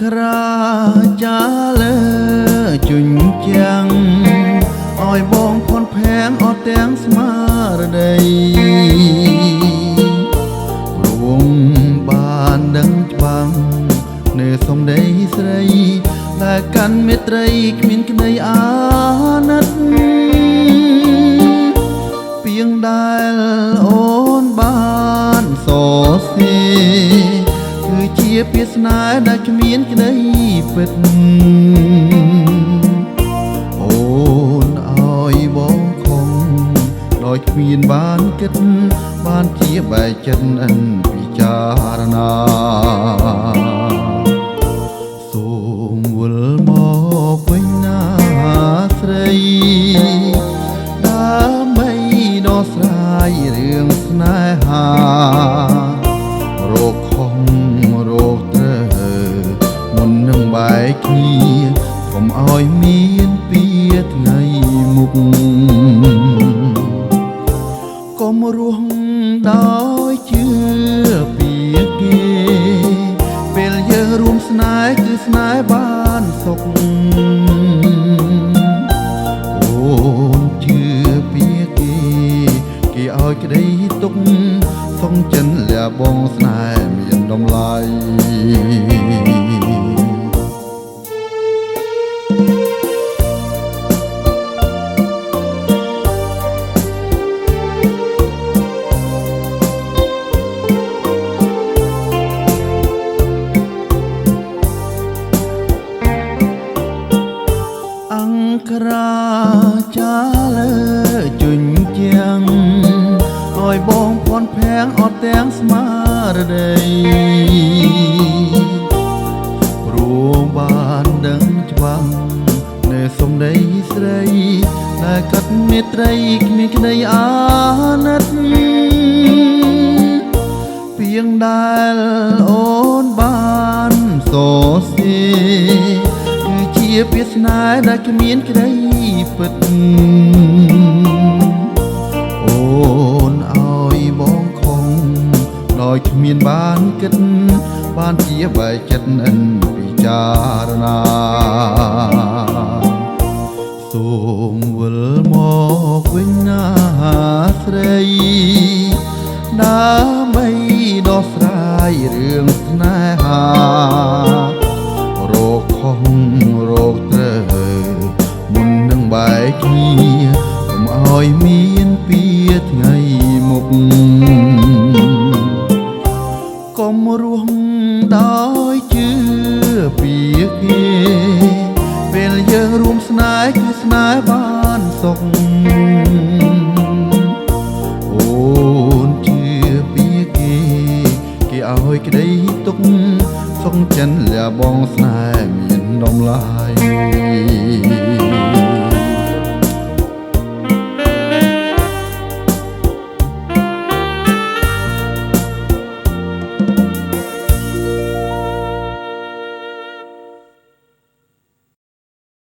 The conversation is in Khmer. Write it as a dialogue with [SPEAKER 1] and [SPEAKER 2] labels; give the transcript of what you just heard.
[SPEAKER 1] ក្រាចាលើជញ្ចាំងឲ្យបងផនភាំងអត់ទាំងស្មារតីរួមបានដឹងច្បាំងនៅសំដីស្រីដែលកាន់មេត្រីគ្មានក្តីអាណិតពីងដែលអូនបានសរសេរគឺជាពាក្យស្នេហ៍ដែលគ្មានក្តីពិតអូនឲ្យបងខំដោយគ្មានបានគិតបានជាបែកចិត្តអិនពិចារណាសូមវិលមកវិញណាស្រីដើម្បីដោះស្រាយរឿងស្នេហារោគខំរោគត្រូវមុននឹងបែកគ្នាកុំឲ្យមានពីថ្ងៃមុខកុំរស់ដោយជឿពីគេពេលយើងរួមស្នេហ៍គឺស្នេហ៍បានសុខអូនជឿពីគេឲ្យក្តីទុកសុំចិនលាបងស្នេហ៍មានតម្លៃក្រាចាលើជញ្ចាំងឲ្យបងផនភាំងអត់ទាំងស្មារតីរួមបានដឹងច្បាំងនៅសំដីស្រីដែលកាត់មេត្រីគ្មានក្តីអាណិតពីងដែលអូនបានសរសេរគឺជាពាក្យស្នេហ៍ដែលគ្មានក្តីពិតអូនឲ្យបងខំដោយគ្មានបានគិតបានជាបែកចិត្តអិនពិចារណាសូមវិលមកវិញណាស្រីដើម្បីដោះស្រាយរឿងស្នេហារោគខំរោគត្រូវមុននឹងបែកគ្នាកុំឲ្យមានពីថ្ងៃមុខកុំរស់ដោ